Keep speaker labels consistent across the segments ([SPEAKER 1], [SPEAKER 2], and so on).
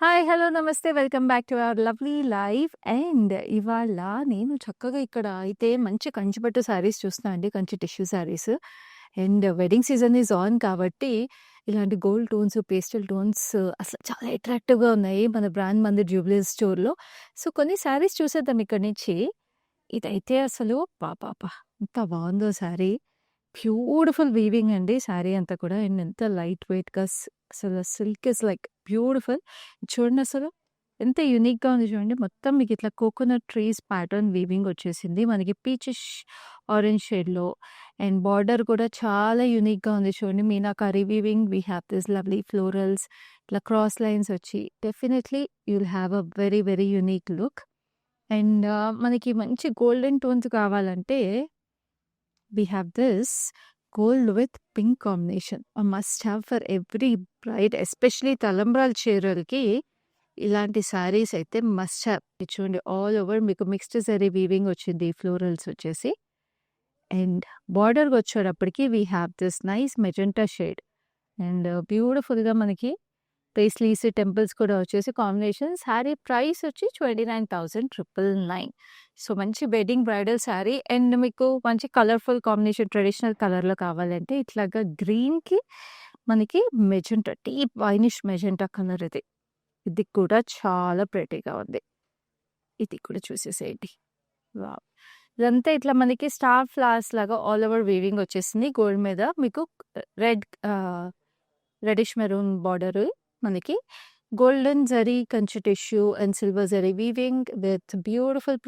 [SPEAKER 1] Hi! Hello! నమస్తే. Welcome back to our lovely life. And ఇవాళ నేను చక్కగా ఇక్కడ అయితే మంచి కంచిపట్టు శారీస్ చూస్తున్నా అండి. Kanchi tissue saris. And wedding season is on కాబట్టి ఇలాంటి గోల్డ్ టోన్స్, పేస్టల్ టోన్స్ అసలు చాలా అట్రాక్టివ్‌గా ఉన్నాయి మన బ్రాండ్ మందిర్ జ్యువెలరీ స్టోర్‌లో. సో, కొన్ని శారీస్ చూసేద్దాం ఇక్కడి నుంచి. ఇదైతే అసలు అబ్బబ్బబ్బా! ఎంత బావుందో శారీ. బ్యూటిఫుల్ వీవింగ్ అండి శారీ అంతా కూడా. అండ్ ఎంత లైట్ వెయిట్‌గా అసలు సిల్క్ ఇస్ లైక్ బ్యూటిఫుల్. చూడండి అసలు ఎంత యూనిక్‌గా ఉంది చూడండి. మొత్తం మీకు ఇట్లా కోకోనట్ ట్రీస్ ప్యాటర్న్ వీవింగ్ వచ్చేసింది. మనకి పీచిష్ ఆరెంజ్ షేడ్‌లో అండ్ బార్డర్ కూడా చాలా యూనిక్‌గా ఉంది చూడండి. Meenakari weaving, we have this lovely florals ఇట్లా క్రాస్ లైన్స్ వచ్చి definitely you will have a very very unique look. And మనకి మంచి గోల్డెన్ టోన్స్ కావాలంటే we have this gold with pink combination. A must have for every bride, especially తలంబ్రాల చీరలకి ఇలాంటి శారీస్ అయితే must have. ఇది చూడండి ఆల్ ఓవర్ మీకు మిక్స్డ్ జరీ వీవింగ్ వచ్చింది. ఫ్లోరల్స్ వచ్చేసి అండ్ బార్డర్‌కి వచ్చేటప్పటికి we have this nice magenta shade and బ్యూటిఫుల్‌గా మనకి పేస్లీస్, టెంపుల్స్ కూడా వచ్చేసి కాంబినేషన్. శారీ ప్రైస్ వచ్చి 29,999. సో, మంచి వెడ్డింగ్ బ్రైడల్ శారీ అండ్ మీకు మంచి కలర్‌ఫుల్ కాంబినేషన్ ట్రెడిషనల్ కలర్‌లో కావాలంటే ఇట్లాగా గ్రీన్‌కి మనకి magenta deep winish magenta colour ఇది. ఇది కూడా చాలా ప్రెటీగా ఉంది. ఇది కూడా చూసేసేయండి. వావ్! ఇదంతా ఇట్లా మనకి స్టార్ ఫ్లవర్స్ లాగా ఆల్ ఓవర్ వీవింగ్ వచ్చేసింది. గోల్డ్ మీద మీకు రెడ్ రెడిష్ మెరూన్ బార్డర్ మనకి golden zari Kanchi tissue and silver zari weaving with beautiful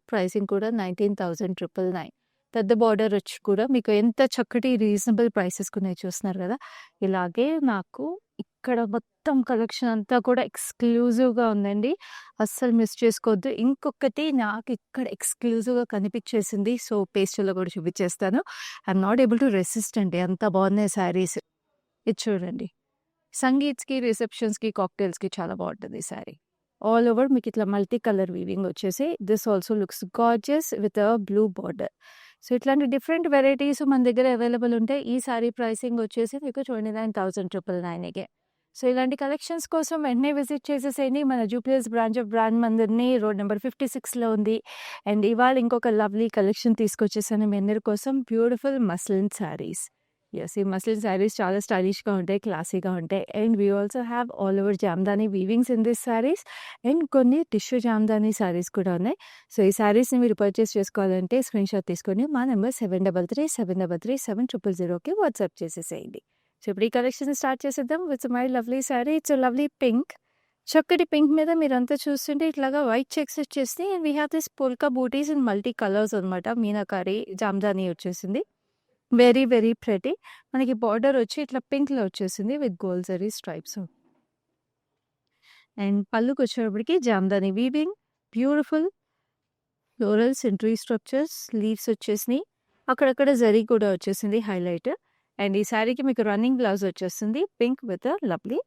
[SPEAKER 1] pricing కూడా 19,999. పెద్ద బార్డర్ వచ్చి కూడా మీకు ఎంత చక్కటి రీజనబుల్ ప్రైసెస్ ఉన్నాయి చూస్తున్నారు కదా. ఇలాగే నాకు ఇక్కడ మొత్తం కలెక్షన్ అంతా కూడా ఎక్స్క్లూజివ్‌గా ఉందండి. అస్సలు మిస్ చేసుకోవద్దు. ఇంకొకటి నాకు ఇక్కడ ఎక్స్క్లూజివ్‌గా కనిపించేసింది. సో, పేస్టల్‌లో కూడా చూపించేస్తాను. I'm not able to resist అండి. అంత బాగున్నాయి శారీస్. ఇది చూడండి. సంగీత్స్‌కి, రిసెప్షన్స్‌కి, కాక్టైల్స్‌కి చాలా బావుంటది ఈ శారీ. ఆల్ ఓవర్ మీకు ఇట్లా మల్టీ కలర్ వీవింగ్ వచ్చేసి this also looks gorgeous with a blue border. So, ఇట్లాంటి డిఫరెంట్ వెరైటీస్ మన దగ్గర అవైలబుల్ ఉంటాయి. ఈ శారీ ప్రైసింగ్ వచ్చేసి మీకు 29,999 సో, ఇలాంటి కలెక్షన్స్ కోసం వెంటనే విజిట్ చేసేసేయండి. మన జూబ్లీహిల్స్ బ్రాంచ్ ఆఫ్ బ్రాండ్ మందిర్‌ని రోడ్ నెంబర్ 56లో ఉంది. అండ్ ఇవాళ ఇంకొక లవ్లీ కలెక్షన్ తీసుకొచ్చేసాను మీ అందరి కోసం. Beautiful muslin saris. యెస్. ఈ మస్లిన్ శారీస్ చాలా స్టైలిష్‌గా ఉంటాయి. క్లాసీగా ఉంటాయి. And we also have all over jamdani weavings in this saris and కొన్ని టిష్యూ జామ్దాని శారీస్ కూడా ఉన్నాయి. సో, ఈ శారీస్‌ని మీరు పర్చేస్ చేసుకోవాలంటే స్క్రీన్‌షాట్ తీసుకొని మా నంబర్ 7337337000కి వాట్సాప్ చేసేసేయండి. సో, ఇప్పుడు ఈ కలెక్షన్ స్టార్ట్ చేసేద్దాం with my lovely sari. It's lovely pink. చక్కటి పింక్ మీద మీరంతా చూస్తుంటే ఇట్లాగా వైట్ చెక్స్ వచ్చేసి and we have this polka butis in multi colours అనమాట. మీనాకారి జామ్దాని వచ్చేసింది. Very very pretty. మనకి బార్డర్ వచ్చి ఇట్లా పింక్‌లో వచ్చేసింది with gold zari stripes. And పళ్ళుకొచ్చేటప్పటికి jamdani weaving, beautiful florals and tree structures, leaves వచ్చేసినాయి. అక్కడక్కడ జరీ కూడా వచ్చేసింది హైలైట్. అండ్ ఈ శారీకి మీకు రన్నింగ్ బ్లౌజ్ వచ్చేస్తుంది. Pink with lovely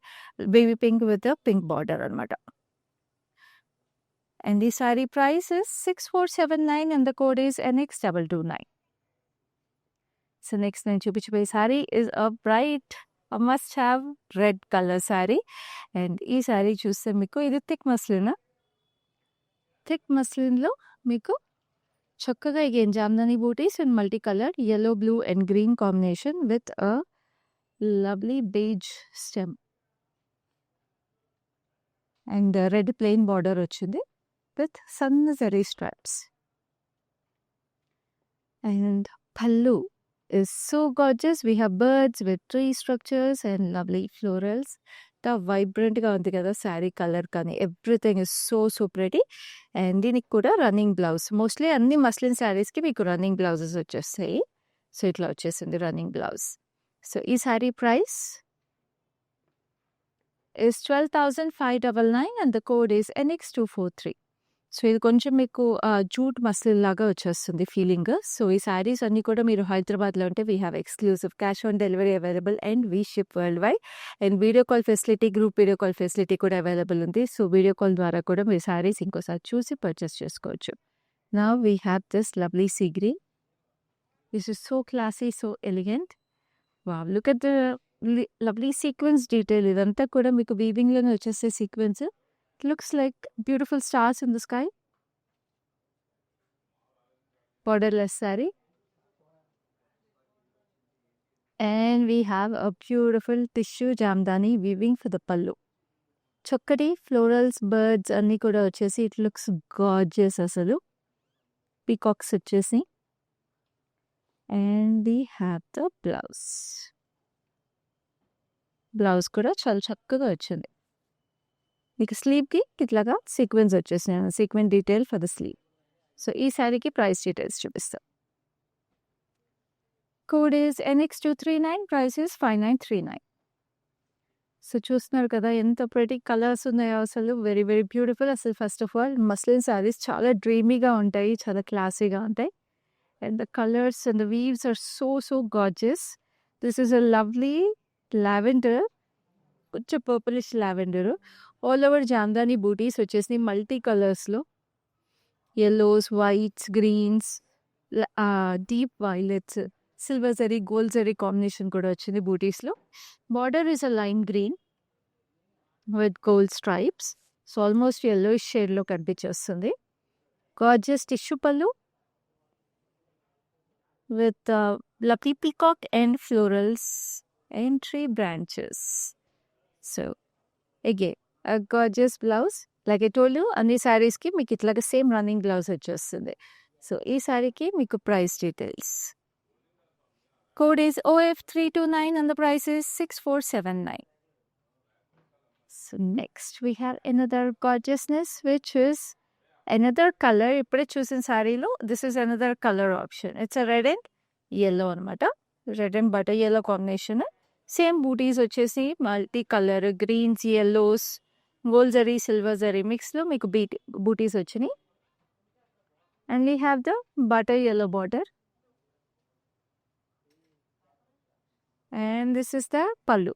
[SPEAKER 1] baby pink with pink border అనమాట. అండ్ ఈ sari price is 6479 and the code is NX229. So, next నేను చూపించబోయే sari is a bright must have red colour sari. And ఈ sari చూస్తే మీకు ఇది thick muslin. Thick మస్లిన్‌లో మీకు చక్కగా again Jamdani bootis and multi colour yellow, blue and green combination with a lovely beige stem. And red plain border వచ్చింది with సన్న zari straps. And pallu is so gorgeous. We have birds with tree structures and lovely florals. వైబ్రెంట్గా ఉంది కదా sari colour కానీ everything is so pretty. And దీనికి కూడా running blouse. Mostly అన్ని muslin శారీస్కి మీకు రన్నింగ్ బ్లౌజెస్ వచ్చేస్తాయి. సో, ఇట్లా వచ్చేసింది రన్నింగ్ బ్లౌజ్. సో, ఈ sari price is 12,599 and the code is NX243. So, ఇది కొంచెం మీకు జూట్ మస్లిన్ లాగా వచ్చేస్తుంది ఫీలింగ్. సో, ఈ శారీస్ అన్నీ కూడా మీరు హైదరాబాద్లో ఉంటే we have exclusive cash on delivery available and we ship world wide. And video call facility, group video call facility కూడా అవైలబుల్ ఉంది. సో, వీడియో కాల్ ద్వారా కూడా మీరు శారీస్ ఇంకోసారి చూసి పర్చేస్ చేసుకోవచ్చు. Now we have this lovely sea green. This is so classy, so elegant. Wow! Look at the lovely sequence detail ఇదంతా కూడా మీకు వీవింగ్‌లోనే వచ్చేసే sequence. It looks like beautiful stars in the sky. Borderless sorry. And we have a beautiful tissue jamdani weaving for the pallu. చక్కటి florals, birds అన్నీ కూడా వచ్చేసి it looks gorgeous అసలు. Peacocks వచ్చేసి. And we have the blouse. Blouse కూడా చాలా చక్కగా వచ్చింది. మీకు స్లీవ్‌కి ఇట్లాగా సీక్వెన్స్ వచ్చేసినాయి. Sequins detail for the sleeve. So ఈ శారీకి ప్రైస్ డీటెయిల్స్ చూపిస్తా. Code is NX239, price is 5939. So చూస్తున్నారు కదా ఎంత ప్రెటీ కలర్స్ ఉన్నాయో అసలు. Very very beautiful. అసలు first of all muslin saris చాలా డ్రీమీగా ఉంటాయి, చాలా క్లాసీగా ఉంటాయి. And the colours and the weaves are so gorgeous. This is a lovely lavender, కొంచెం purplish lavender. All over jamdani butis వచ్చేసి మల్టీ కలర్స్లో, yellows, whites, greens, deep violets, silver zari, gold zari combination కూడా వచ్చింది బూటీస్లో. Border is a lime green with gold stripes. So almost yellowish షేడ్లో కనిపించేస్తుంది. Gorgeous tissue pallu with lovely peacock and florals and tree branches. So again, a gorgeous blouse. Like I told you, అన్ని శారీస్కి మీకు ఇట్లాగా same running blouse వచ్చేస్తుంది. So ఈ శారీకి మీకు price details. Code is OF329 and the price is 6479. So next we have another gorgeousness which is another color. ఇప్పుడే చూసిన శారీలో this is another colour option. It's a red and yellow అనమాట. Red and butter yellow combination. Same butis వచ్చేసి multi colour, greens, yellows, gold zari, silver zari మిక్స్లో మీకు బూటీస్ వచ్చినాయి. And we have the butter yellow border. And this is the pallu.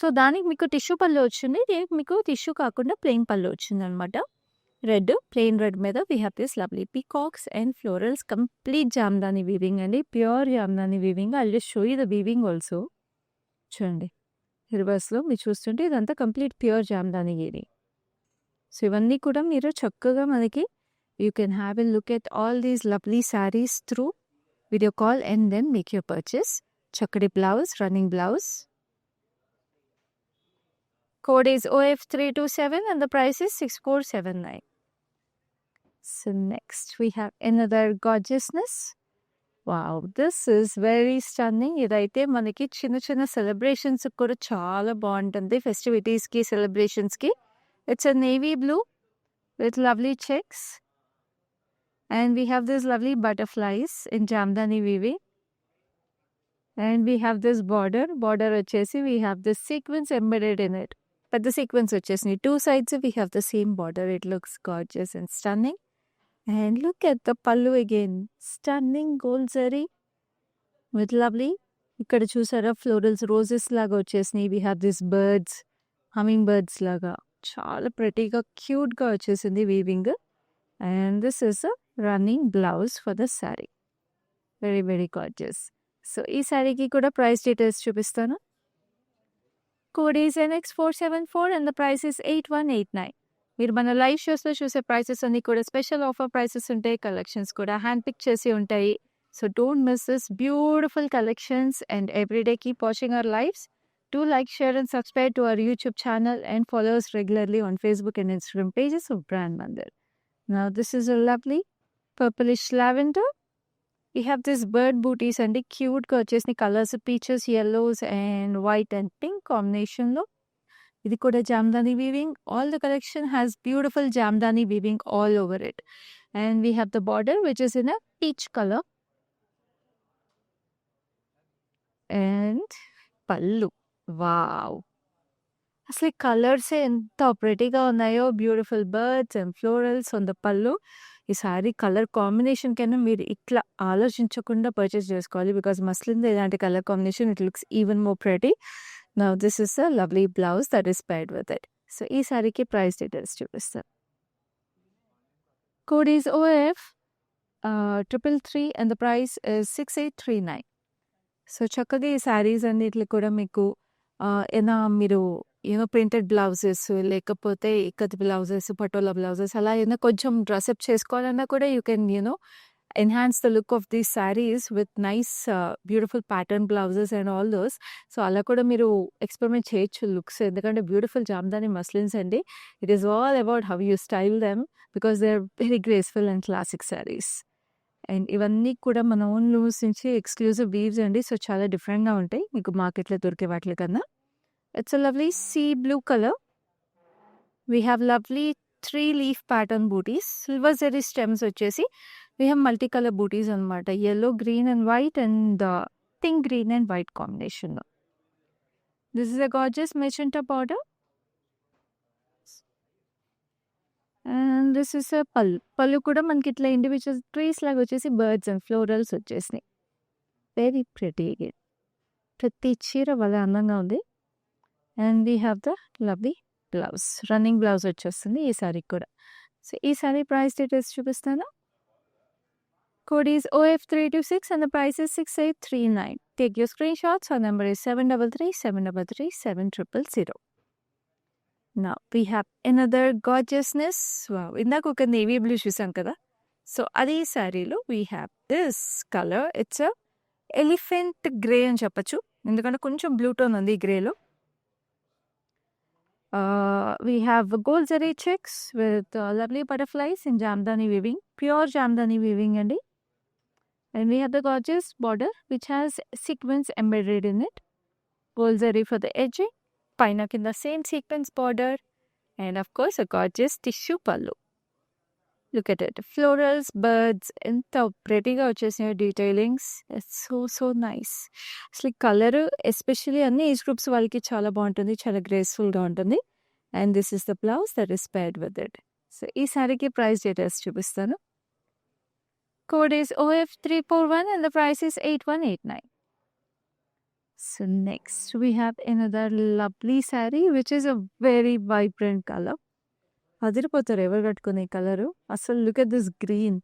[SPEAKER 1] So దానికి మీకు tissue పళ్ళు వచ్చింది. దీనికి మీకు టిష్యూ కాకుండా ప్లెయిన్ పళ్ళు వచ్చింది అనమాట. రెడ్, ప్లెయిన్ రెడ్ మీద we have this lovely peacocks and florals. Complete jamdani weaving అండి, pure jamdani weaving. I just show you the weaving also. చూడండి రివర్స్లో మీరు చూస్తుంటే ఇదంతా complete pure jamdani weaving. So ఇవన్నీ కూడా మీరు చక్కగా మనకి you can have a look at all these lovely saris through video call and then make your purchase. చక్కటి blouse, running blouse. Code is OF327 and the price is 6479. So next we have another gorgeousness. Wow, this is very stunning. ఇదైతే మనకి చిన్న చిన్న celebrations కూడా చాలా బాగుంటుంది. ఫెస్టివిటీస్కి, సెలబ్రేషన్స్కి. It's a navy blue with lovely checks. And we have this lovely butterflies in Jamdani weaving. And we have this border. Border వచ్చేసి we have this sequence embedded in it. పెద్ద సీక్వెన్స్ వచ్చేసి two sides we have the same border. It looks gorgeous and stunning. And look at the pallu again, stunning gold zari with lovely. ఇక్కడ చూసారా florals, roses లాగా వచ్చేసినాయి. We have this birds, hummingbirds లాగా చాలా ప్రెటీగా క్యూట్గా వచ్చేసింది weaving. And this is a running blouse for the sari. Very very gorgeous. So ఈ శారీకి కూడా ప్రైస్ డీటెయిల్స్ చూపిస్తాను. Code is NX474 and the price is 8189. మీరు మన లైవ్ షోస్లో చూసే ప్రైసెస్ అన్నీ కూడా స్పెషల్ ఆఫర్ ప్రైసెస్ ఉంటాయి. కలెక్షన్స్ కూడా హ్యాండ్ పిక్ చేసి ఉంటాయి. So don't miss this beautiful collections and everyday keep watching our lives. Do like, share and subscribe to our YouTube channel and follow us regularly on Facebook and Instagram pages of Brand Mandir. Now this is a lovely purplish lavender. We have this bird booties and cute గా వచ్చేసి colours, peaches, yellows and white and pink combination లో. ఇది కూడా Jamdani weaving. All the collection has beautiful Jamdani weaving all over it. And we have the border which is in a peach colour. And పళ్ళు, wow, అసలు కలర్సే ఎంత ప్రెటీగా ఉన్నాయో. Beautiful birds and florals on the పళ్ళు. ఈ సారీ కలర్ కాంబినేషన్ కన్నా మీరు ఇట్లా ఆలోచించకుండా పర్చేస్ చేసుకోవాలి. బికాస్ మస్లిన్ ఇలాంటి colour combination it looks even more pretty. Now this is a lovely blouse that is paired with it. So ఈ సారీకి ప్రైస్ డీటెయిల్స్ చూపిస్తాను. Code is OF333 and the price is 6839. So చక్కగా ఈ శారీస్ అన్నిట్లు కూడా మీకు ఏనా మీరు ప్రింటెడ్ బ్లౌజెస్ లేకపోతే ఇక్కత్ బ్లౌజెస్, పటోలా బ్లౌజెస్ అలా ఏదైనా కొంచెం డ్రెసప్ చేసుకోవాలన్నా కూడా you can enhance the look of these sarees with nice beautiful pattern blouses and all those. So, అలా కూడా మీరు ఎక్స్పెరిమెంట్ చేయొచ్చు లుక్స్. ఎందుకంటే బ్యూటిఫుల్ జామ్దాని మస్లిన్స్ అండి. It is all about how you style them because they are very graceful and classic sarees. And ఇవన్నీ కూడా మన own looms నుంచి ఎక్స్‌క్లూజివ్ వీవ్స్ అండి. సో, చాలా డిఫరెంట్‌గా ఉంటాయి మీకు మార్కెట్‌లో దొరికే వాటిల కన్నా. It's a lovely see blue colour. We have lovely 3 leaf pattern butis. Silver zari stems వచ్చేసి we have multi colour butis అనమాట. Yellow, green and white and pink, green and white కాంబినేషన్‌లో. This is a gorgeous magenta border. And this is a pallu. Pallu కూడా మనకి ఇట్లా individual trees లాగా వచ్చేసి birds and florals వచ్చేసినాయి. Very pretty again. ప్రతి చీర భలే అందంగా ఉంది. And we have the lovely blouse. Running blouse వచ్చేస్తుంది ఈ సారీకి కూడా. సో, ఈ సారీ ప్రైస్ డీటెయిల్స్ చూపిస్తాను. Code is OF326 and the price is 6839. Take your screenshots. Our number is 733-733-7000. Now we have another gorgeousness. Wow, ఇందాక ఒక నేవీ బ్లూ చూసాం కదా. సో, అదే శారీలో we have this color. It's a elephant grey అని చెప్పొచ్చు. ఎందుకంటే కొంచెం బ్లూ టోన్ ఉంది ఈ గ్రేలో. We have gold zari checks with lovely butterflies in Jamdani weaving. Pure Jamdani weaving అండి. And we have the gorgeous border which has sequins embedded in it. Gold zari for the edging. Paina kinda same sequence border. And of course a gorgeous tissue pallu. Look at it. Florals, birds, ఎంత ప్రెటీగా వచ్చేసిన detailings. It's so nice. అసలు colour especially అన్ని age groups వాళ్ళకి చాలా బాగుంటుంది. చాలా గ్రేస్ఫుల్గా ఉంటుంది. And this is the blouse that is paired with it. So, ఈ సారీకి ప్రైస్ డీటెయిల్స్ చూపిస్తాను. Code is OF341 and the price is 8189. So, next we have another lovely saree which is a very vibrant color. అదిరిపోతారు ఎవరు కట్టుకునే colour. అసలు look at this green.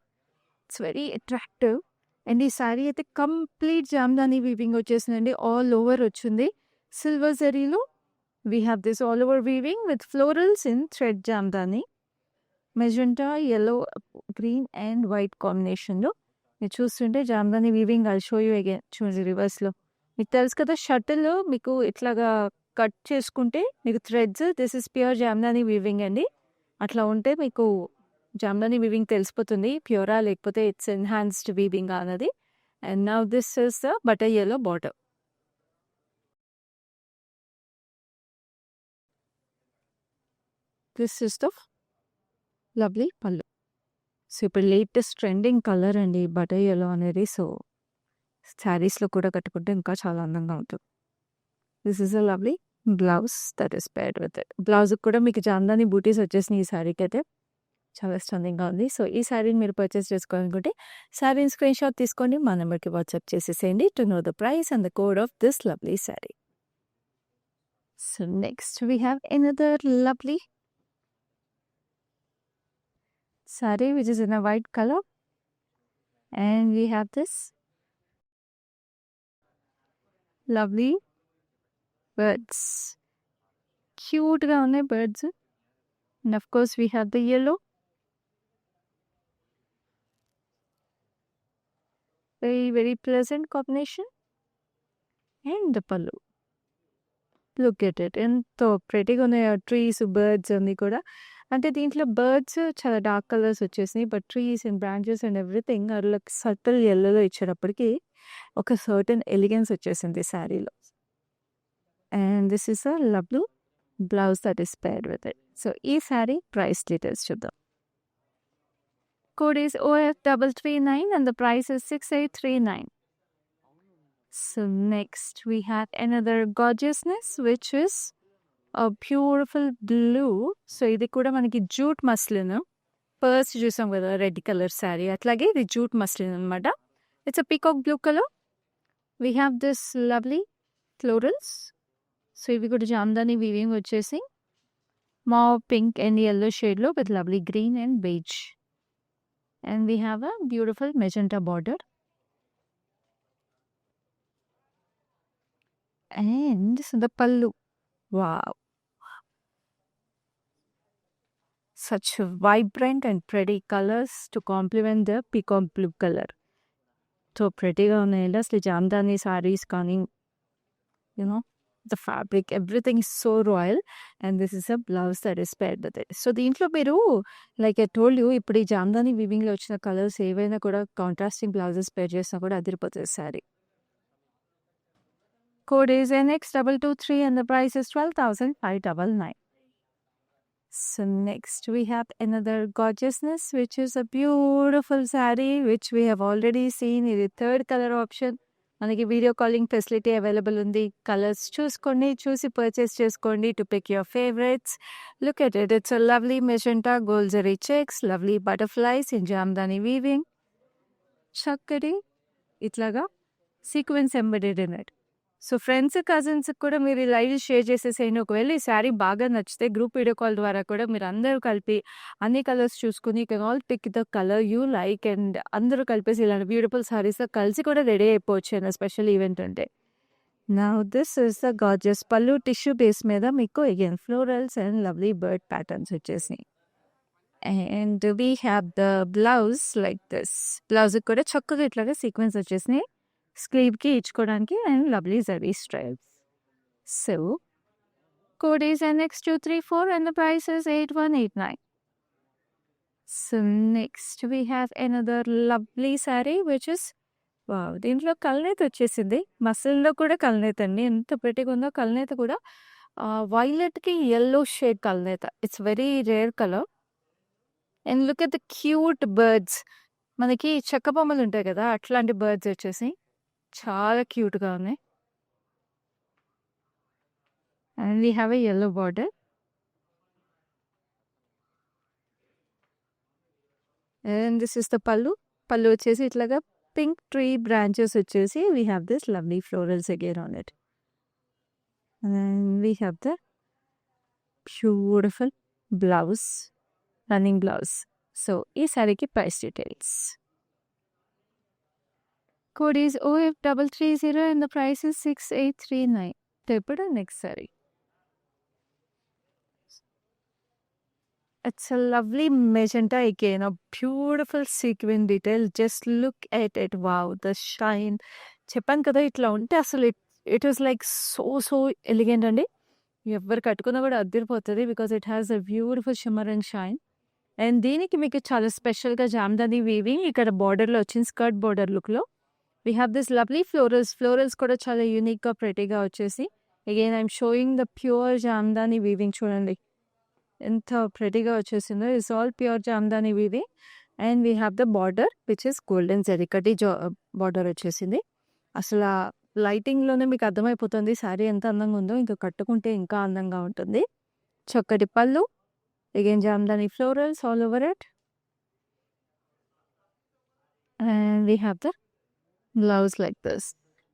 [SPEAKER 1] It's very attractive. And ఈ శారీ అయితే complete jamdani weaving వచ్చేసిందండి. All over వచ్చింది. Silver జరీలో we have this all over weaving with florals in thread jamdani. Magenta, yellow, green and white కాంబినేషన్లో మీరు చూస్తుంటే jamdani weaving I'll show you again. చూడండి రివర్స్లో మీకు తెలుసు కదా, షటిల్ మీకు ఇట్లాగా కట్ చేసుకుంటే మీకు threads this is pure jamdani weaving అండి. అట్లా ఉంటే మీకు జామ్దాని వీవింగ్ తెలిసిపోతుంది ప్యూరా లేకపోతే ఇట్స్ ఎన్హాన్స్డ్ వీవింగ్ అన్నది. And now this is the butter yellow border. This is the lovely పళ్ళు. సో, ఇప్పుడు లేటెస్ట్ ట్రెండింగ్ కలర్ అండి బటర్ yellow అనేది. సో, శారీస్లో కూడా కట్టుకుంటే ఇంకా చాలా అందంగా ఉంటుంది. This is a lovely blouse that is paired with it. బ్లౌజ్కి కూడా మీకు జామ్దాని బూటీస్ వచ్చేసినాయి ఈ శారీకి అయితే. చాలా స్టన్నింగ్గా ఉంది. సో, ఈ శారీని మీరు పర్చేస్ చేసుకోవాలనుకుంటే శారీని స్క్రీన్ షాట్ తీసుకోండి మా నెంబర్కి వాట్సాప్ చేసేసేయండి to know the price and the code of this lovely sari. So, next we have another lovely saree which is in a white color and we have this lovely birds. Cute ga unnai birds. And of course we have the yellow. Very pleasant combination. And the pallu. Look at it. ఎంతో ప్రెటీగా ఉన్నాయి trees, birds అన్నీ కూడా. అంటే దీంట్లో birds చాలా dark colours వచ్చేసినాయి. But trees and branches and everything అలా subtle yellowలో ఇచ్చేటప్పటికి ఒక సర్టన్ ఎలిగెన్స్ వచ్చేసింది శారీలో. And this is a lovely blouse that is paired with it. So, ఈ శారీ ప్రైస్ డీటెయిల్స్ చూద్దాం. Code is OF339 and the price is 6839. So, next we have another gorgeousness which is a beautiful blue. So, ఇది కూడా మనకి jute muslin. Purse చూసాం కదా red colour sari, అట్లాగే ఇది jute muslin అనమాట. It's a peacock blue colour. We have this lovely florals. So, ఇవి కూడా జామ్దాని వీవింగ్ వచ్చేసి మావ్ పింక్ అండ్ yellow షేడ్లో with lovely green and beige. And we have a beautiful magenta border. And the పల్లు. Wow! Such vibrant and pretty colors to complement the peacock blue color. So ప్రెటీగా ఉన్నాయండి. అసలు జామ్దాని సారీస్ కానీ, the fabric everything is so royal. And this is a blouse that is paired with it. So దీంట్లో మీరు like I told you, ఇప్పుడు ఈ జామ్దాని వీవింగ్లో వచ్చిన colours ఏవైనా కూడా కాంట్రాస్టింగ్ బ్లౌజెస్ పేర్ చేసినా కూడా అదిరిపోతుంది sorry. Code is NX223 and the price is 12,599. So next we have another gorgeousness, which is a beautiful saree which we have already seen. ఇది third colour option. మనకి వీడియో కాలింగ్ ఫెసిలిటీ అవైలబుల్ ఉంది. Colours చూసుకోండి, చూసి purchase చేసుకోండి to pick your favourites. Look at it. It's a lovely magenta gold zari checks, lovely butterflies in jamdani weaving. చక్కటి ఇట్లాగా sequence embedded in it. So friends, కజిన్స్కి కూడా మీరు ఈ లైవ్ షేర్ చేసేసేయండి. ఒకవేళ ఈ శారీ బాగా నచ్చితే గ్రూప్ వీడియో కాల్ ద్వారా కూడా మీరు అందరూ కలిపి అన్ని కలర్స్ చూసుకుని you can all pick the colour you like and అందరూ కలిపేసి ఇలాంటి బ్యూటిఫుల్ శారీస్ కలిసి కూడా రెడీ అయిపోవచ్చు అన్న స్పెషల్ ఈవెంట్ ఉంటే. Now this is the gorgeous pallu tissue base మీద మీకు again florals and lovely bird patterns వచ్చేసినాయి. And we have the blouse like this. బ్లౌజ్కి కూడా చక్కగా ఇట్లాగా సీక్వెన్స్ వచ్చేసినాయి స్లీవ్కి ఇచ్చుకోవడానికి and lovely zari stripes. So code is NX234 and the price is 8189. So next we have another lovely sari which is wow. దీంట్లో కల్నేత వచ్చేసింది. మసిల్లో కూడా కల్నేత అండి. ఎంత ప్రెటీగా ఉందో కల్నేత కూడా. వైలెట్కి yellow shade kalneta. It's very rare colour. And look at the cute birds. మనకి చెక్క బొమ్మలు ఉంటాయి కదా, అట్లాంటి బర్డ్స్ వచ్చేసి చాలా క్యూట్గా ఉన్నాయి. And we have a yellow border. And this is the pallu. పల్లు వచ్చేసి ఇట్లాగా పింక్ ట్రీ బ్రాంచెస్ వచ్చేసి we have this lovely florals again on it. And we have the beautiful blouse, running blouse. So ఈ శారీకి price details. Code is OF330 and the price is 6839. ఇప్పుడు next sorry. It's a lovely magenta again, a beautiful sequin detail. Just look at it. Wow, the shine. చెప్పాను కదా ఇట్లా ఉంటే అసలు it was like so elegant అండి. ఎవరు కట్టుకున్నా కూడా అదిరిపోతుంది because it has a beautiful shimmer and shine. And దీనికి మీకు చాలా స్పెషల్గా జామ్దాని వీవింగ్ ఇక్కడ బార్డర్లో వచ్చింది, స్కర్ట్ బార్డర్ లుక్లో. We have this lovely florals కూడా చాలా యూనిక్గా ప్రెటీగా వచ్చేసి again I'm showing the pure jamdani weaving. చూడండి ఎంత ప్రెటీగా వచ్చేసిందో. It's all pure jamdani weaving. And we have the border which is golden జరీకటి border వచ్చేసింది. అసలు ఆ లైటింగ్లోనే మీకు అర్థమైపోతుంది శారీ ఎంత అందంగా ఉందో. ఇంకా కట్టుకుంటే ఇంకా అందంగా ఉంటుంది. చక్కటి pallu, again jamdani florals all over it. And we have the blouse like this,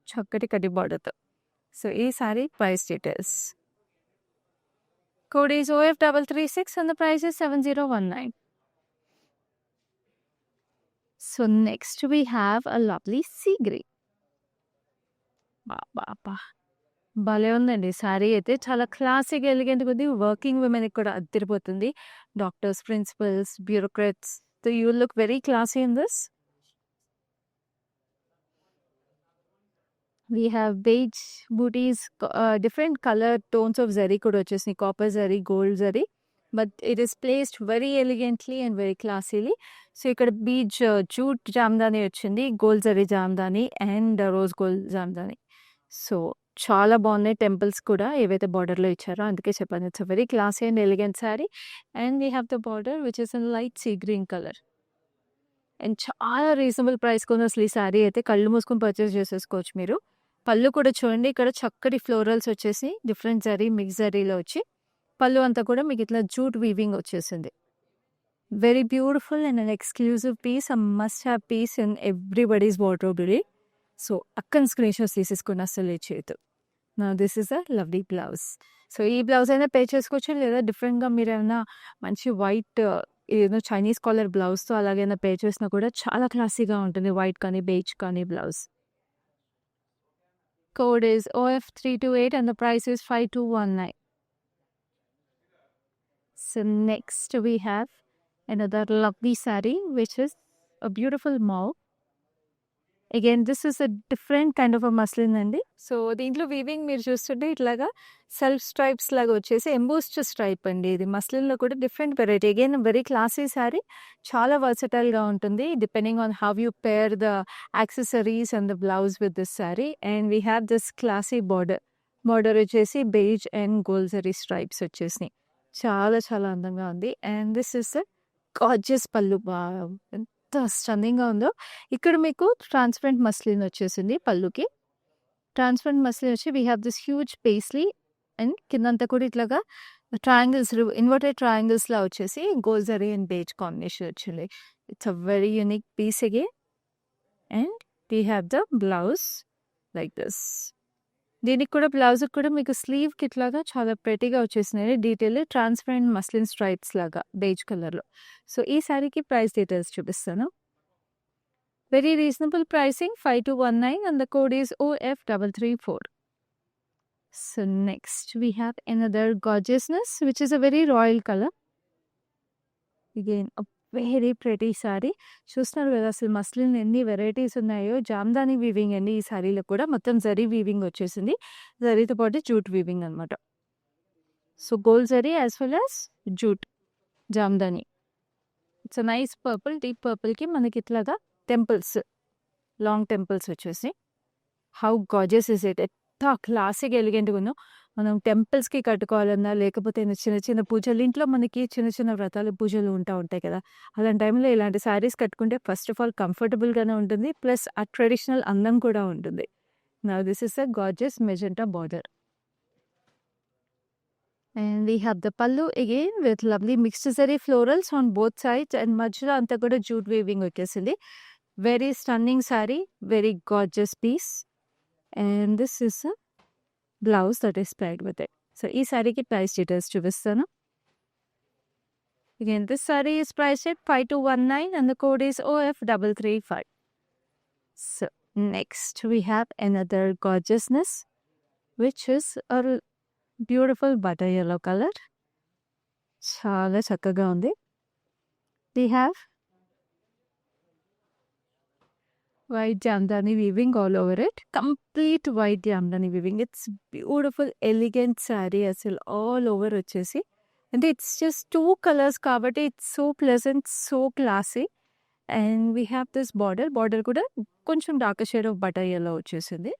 [SPEAKER 1] చక్కటి కటి బార్డర్తో. సో ఈ sari price details. Code is OF336 and the price is 7019. So next we have a lovely sea green. బాబా భలే ఉందండి శారీ అయితే. చాలా క్లాసిక్ ఎలిగెంట్గా ఉంది. వర్కింగ్ విమెన్కి కూడా అదిరిపోతుంది. Doctors, principals, bureaucrats, so you look very classy in this. We have beige booties, different color tones of zari kuda vachesni, copper zari, gold zari, but it is placed very elegantly and very classily. So ikkada beige jute jamdani vachindi, gold zari jamdani and rose gold jamdani. So చాలా బాగున్నాయి. Temples కూడా ఏవైతే బార్డర్లో ఇచ్చారో అందుకే చెప్పాను it's very classy and elegant sari. And we have the border which is in light sea green colour. And చాలా reasonable ప్రైస్కి ఉంది అసలు ఈ శారీ అయితే. కళ్ళు మూసుకొని పర్చేస్ చేసేసుకోవచ్చు మీరు. పళ్ళు కూడా చూడండి, ఇక్కడ చక్కటి ఫ్లోరల్స్ వచ్చేసి డిఫరెంట్ జరీ, మిక్స్ జరీలో వచ్చి పళ్ళు అంతా కూడా మీకు ఇట్లా జూట్ వీవింగ్ వచ్చేసింది. Very beautiful and an exclusive piece, a must have piece in everybody's wardrobe. So అక్కని స్క్రీన్ షాట్స్ తీసేసుకుని అసలు చేయొద్దు. నా this is a lovely blouse. So ఈ బ్లౌజ్ అయినా పే చేసుకోవచ్చు, లేదా డిఫరెంట్గా మీరు ఏమైనా మంచి వైట్ ఏదో చైనీస్ కాలర్ బ్లౌజ్తో అలాగైనా పే చేసినా కూడా చాలా క్లాసీగా ఉంటుంది. వైట్ కానీ బేజ్ కానీ blouse. code is OF328 and the price is 5219. So next we have another lovely saree, which is a beautiful mauve. Again, this is a different kind of a muslin అండి. So దీంట్లో weaving మీరు చూస్తుంటే ఇట్లాగా self stripes లాగా వచ్చేసి embossed stripe అండి. ఇది మస్లిన్లో కూడా different variety. Again very classy sari, చాలా వర్సటైల్గా ఉంటుంది depending on how you pair the accessories and the blouse with this sari. And we have this classy border వచ్చేసి beige and gold zari stripes వచ్చేసినాయి. చాలా చాలా అందంగా ఉంది. And this is the gorgeous pallu. ఎంత స్టన్నింగ్గా ఉందో. ఇక్కడ మీకు ట్రాన్స్పరెంట్ మస్లిన్ వచ్చేసింది పళ్ళుకి. ట్రాన్స్పరెంట్ మస్లిన్ వచ్చి we have this huge paisley and కిందంతా కూడా ఇట్లాగా ట్రయాంగిల్స్, ఇన్వర్టెడ్ ట్రయాంగిల్స్లా వచ్చేసి gold zari and beige combination వచ్చింది. It's a very unique piece again. And we have the blouse like this. దీనికి కూడా బ్లౌజ్కి కూడా మీకు స్లీవ్కి ఇట్లాగా చాలా ప్రెటీగా వచ్చేసినాయి డీటెయిల్ ట్రాన్స్పరెంట్ మస్లిన్ స్ట్రైప్స్ లాగా బేజ్ కలర్లో. సో ఈ శారీకి ప్రైస్ డీటెయిల్స్ చూపిస్తాను. Very reasonable pricing 5219 and the code is OF334. So next we have another gorgeousness, which is a very royal color. Again a very pretty sari. చూస్తున్నారు కదా అసలు muslin ఎన్ని varieties ఉన్నాయో. జామ్దాని వీవింగ్ అండి ఈ శారీలో కూడా. మొత్తం జరీ వీవింగ్ వచ్చేసింది, జరీతో పాటు జూట్ వీవింగ్ అనమాట. So gold zari as well as jute jamdani. It's nice purple, deep పర్పుల్కి మనకి ఇట్లాగా టెంపుల్స్, లాంగ్ టెంపుల్స్ వచ్చేసి. How gorgeous is it. ఎంత క్లాసిక్ ఎలిగెంట్గా ఉందో. మనం టెంపుల్స్కి కట్టుకోవాలన్నా లేకపోతే చిన్న చిన్న పూజలు, ఇంట్లో మనకి చిన్న చిన్న వ్రతాలు పూజలు ఉంటాయి కదా, అలాంటి టైంలో ఇలాంటి శారీస్ కట్టుకుంటే ఫస్ట్ ఆఫ్ ఆల్ కంఫర్టబుల్గానే ఉంటుంది, ప్లస్ ఆ ట్రెడిషనల్ అందం కూడా ఉంటుంది. Now this is a gorgeous magenta border. And we have the pallu again with lovely mixed zari florals on both sides. And మధ్యలో అంతా కూడా జూట్ వీవింగ్ వచ్చేసింది. Very stunning sari, very gorgeous piece. And this is a blouse that is paired with it. So ఈ శారీకి price details చూపిస్తాను. Again, this saree is priced at 5219 and the code is OF335. So next we have another gorgeousness, which is a beautiful butter yellow color. చాలా చక్కగా ఉంది. We have white jamdani weaving all over it. Complete white jamdani weaving. It's beautiful, elegant saree అసలు all over వచ్చేసి. And it's just two colors కాబట్టి it's so pleasant, so classy. And we have this border కూడా కొంచెం dark shade of butter yellow వచ్చేసింది.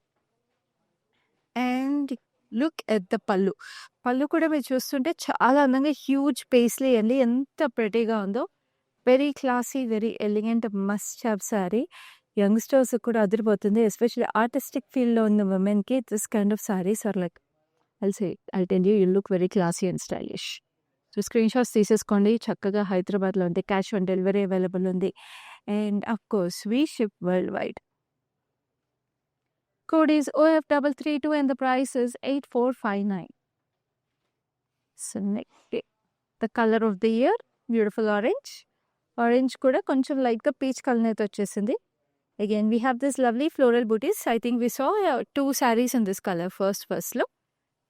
[SPEAKER 1] And look at the పళ్ళు కూడా మీరు చూస్తుంటే చాలా అందంగా హ్యూజ్ పేస్లీ అండి. ఎంత ప్రెటీగా ఉందో. Very classy, very elegant must have sari. Youngsters కూడా అదిరిపోతుంది. ఎస్పెషల్లీ ఆర్టిస్టిక్ ఫీల్డ్లో ఉన్న ఉమెన్కి this kind of sarees are like I'll tell you look very classy and stylish. So screenshots తీసేసుకోండి. చక్కగా హైదరాబాద్లో ఉంది, క్యాష్ ఆన్ డెలివరీ అవైలబుల్ ఉంది. And of course we ship worldwide. Code is OF332 and the price is 8459. So next, the color of the year, beautiful orange. Orange kuda koncham light ga peach color neto vachesindi. Again, we have this lovely floral booties. I think we saw two sarees in this color first lo.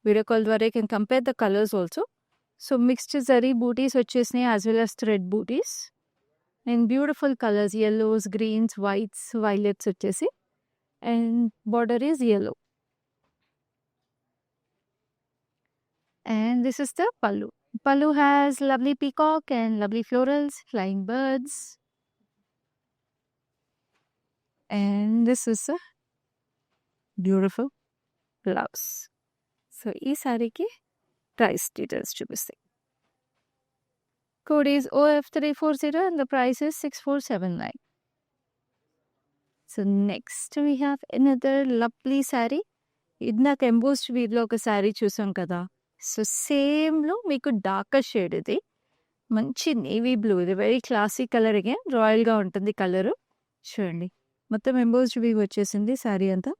[SPEAKER 1] Video call dwara you can compare the colors also. So mixed zari booties vachesnayi as well as thread booties. And beautiful colors, yellows, greens, whites, violets vachesi. And border is yellow. And this is the pallu. Pallu has lovely peacock and lovely florals, flying birds. And this is a beautiful blouse. So ee saree ki price details chupistayi. Code is OF340 and the price is 6479. So next we have another lovely saree. ఇందాక embossed వీవ్లో ఒక శారీ చూసాం కదా. So సేమ్లో మీకు darker shade ఇది. మంచి navy blue, ఇది very classy colour. Again రాయల్గా ఉంటుంది కలరు. చూడండి మొత్తం ఎంబోస్డ్ వీవ్ వచ్చేసింది శారీ అంతా.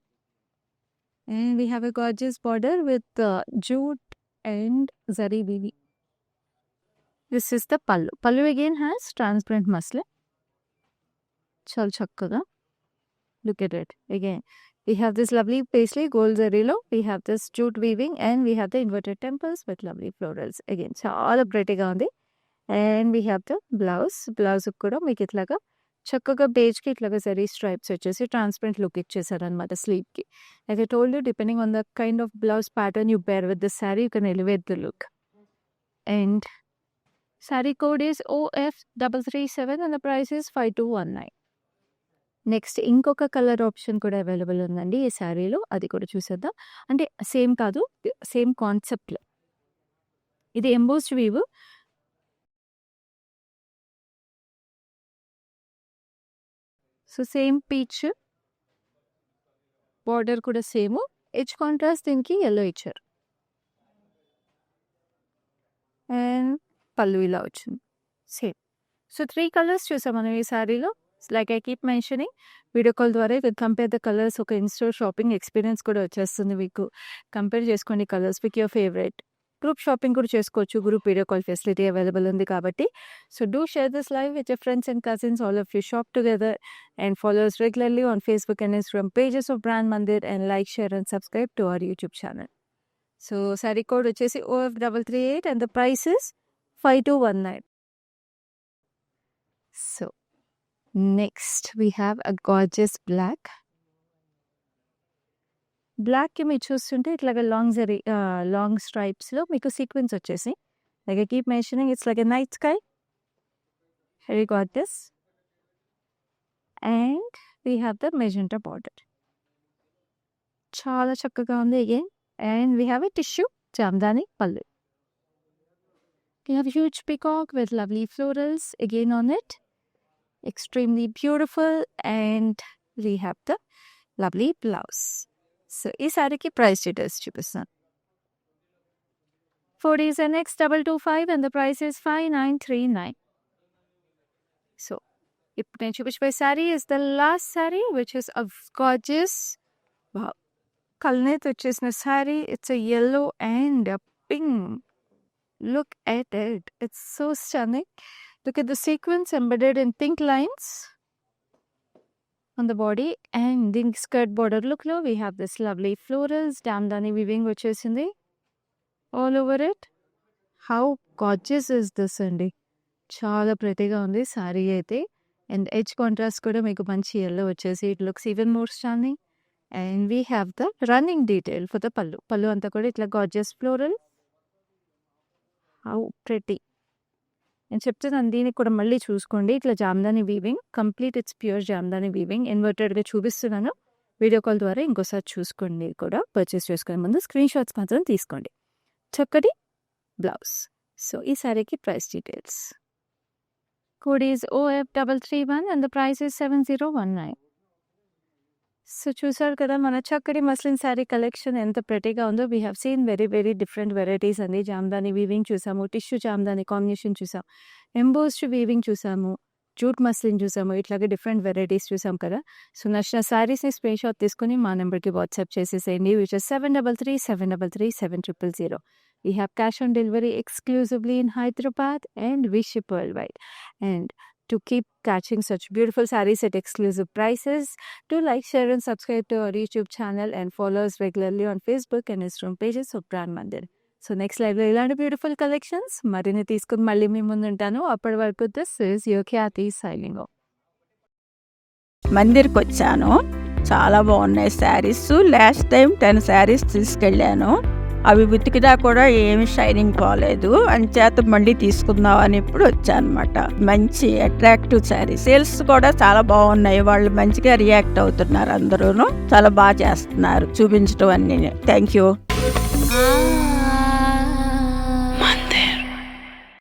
[SPEAKER 1] And we have a gorgeous border with jute and zari weave. This is the pallu. Pallu again has transparent muslin. చాలా చక్కగా look at it. Again We have this lovely paisley gold zarilo. We have this jute weaving and we have the inverted temples with lovely florals. Again, చాలా prettyగా ఉంది. And we have the blouse. Blouse కూడా మీకు ఇట్లాగా చక్కగా బేజ్కి ఇట్లాగా zari stripes వచ్చేసి transparent look ఇచ్చేసారనమాట స్లీవ్కి. Like I told you, depending on the kind of blouse pattern you pair with the sari, you can elevate the look. And sari code is OF337 and the price is 5219. Next ఇంకొక colour option కూడా available ఉందండి ఈ శారీలో, అది కూడా చూసేద్దాం. అంటే same కాదు, సేమ్ కాన్సెప్ట్లో. ఇది embossed weave. So same peach border కూడా సేమ్, ఎడ్జ్ కాంట్రాస్ట్ దీనికి ఎల్లో ఇచ్చారు. అండ్ పళ్ళు ఇలా వచ్చింది సేమ్. సో 3 కలర్స్ చూసాం మనం ఈ శారీలో. Like I keep mentioning, video call ద్వారా you can compare the colours. ఒక ఇన్స్టోర్ షాపింగ్ ఎక్స్పీరియన్స్ కూడా వచ్చేస్తుంది మీకు. కంపేర్ చేసుకోండి colours with your favourite. Group shopping కూడా చేసుకోవచ్చు, group video call facility available ఉంది కాబట్టి. So do share this live with your friends and cousins. All of you shop together and follow us regularly on Facebook and Instagram pages of Brand Mandir, and like, share and subscribe to our YouTube channel. So saree code వచ్చేసి OF338 and the price is 5219. So next we have a gorgeous black. బ్లాక్కి మీరు చూస్తుంటే ఇట్లాగా long zari long స్ట్రైప్స్లో మీకు sequence వచ్చేసి, like I keep mentioning, it's like a night sky. Heavy got this and we have the magenta border. చాలా చక్కగా ఉంది again. And we have a tissue Jamdani పళ్ళు. We have a huge peacock with lovely florals again on it. Extremely beautiful. And we have the lovely blouse. So, this saree price details చూపిస్తాను. 4 days and next 225 and the price is 5939. So, ఇప్పుడు నేను చూపించబోయే saree is the last saree, which is a gorgeous, wow, కల్నేత్ వచ్చేసిన saree. It's a yellow and a pink. Look at it. It's so stunning. Look at the sequins embedded in pink lines on the body, and the skirt border look low. We have this lovely florals, Jamdani weaving వచ్చేసింది all over it. How gorgeous is this అండి, చాలా ప్రెటీగా ఉంది sorry అయితే. And edge contrast కూడా మీకు మంచి yellow వచ్చేసి it looks even more stunning. And we have the running detail for the పళ్ళు. పళ్ళు అంతా కూడా ఇట్లా గార్జియస్ ఫ్లోరల్. How pretty. నేను చెప్తున్నాను, దీనికి కూడా మళ్ళీ చూసుకోండి. ఇట్లా jamdani weaving, complete it's pure jamdani weaving. ఇన్వర్టెడ్గా చూపిస్తున్నాను, వీడియో కాల్ ద్వారా ఇంకోసారి చూసుకోండి. కూడా పర్చేస్ చేసుకునే ముందు స్క్రీన్ షాట్స్ మాత్రం తీసుకోండి. చక్కటి బ్లౌజ్. సో ఈ శారీకి price details. Code is OF331 and the price is 7019. So చూసారు కదా మన చక్కటి మస్లిన్ శారీ కలెక్షన్ ఎంత ప్రెటీగా ఉందో. We have seen very very different varieties అండి. జామ్దాని వీవింగ్ చూసాము, టిష్యూ జామ్దాని కాంబినేషన్ చూసాం, ఎంబోస్డ్ వీవింగ్ చూసాము, జూట్ మస్లిన్ చూసాము, ఇట్లాగే డిఫరెంట్ వెరైటీస్ చూసాం కదా. సో నచ్చిన శారీస్ని స్క్రీన్ షాట్ తీసుకుని మా నెంబర్కి వాట్సాప్ చేసేసేయండి, which is 7337337000. We have cash on delivery exclusively in Hyderabad and we ship worldwide. And to keep catching such beautiful sarees at exclusive prices, do like, share and subscribe to our YouTube channel and follow us regularly on Facebook and Instagram pages of Brand Mandir. So next live లో ఇలాంటి beautiful collections మరిన్ని తీసుకుని మళ్ళీ మీ ముందు ఉంటాను. అప్పటి వరకు this is your Khyati signing off.
[SPEAKER 2] మందిర్కి వచ్చాను, చాలా బాగున్నాయి శారీస్. లాస్ట్ టైం 10 శారీస్ తీసుకెళ్ళాను, అవి ఉతికినా కూడా ఏమి షైనింగ్ పోలేదు. అంచేత మళ్ళీ తీసుకుందాం అని ఇప్పుడు వచ్చాను అనమాట. మంచి అట్రాక్టివ్ శారీ. సేల్స్ కూడా చాలా బాగున్నాయి, వాళ్ళు మంచిగా రియాక్ట్ అవుతున్నారు, అందరూ చాలా బాగా చేస్తున్నారు చూపించడం అన్ని. Thank you.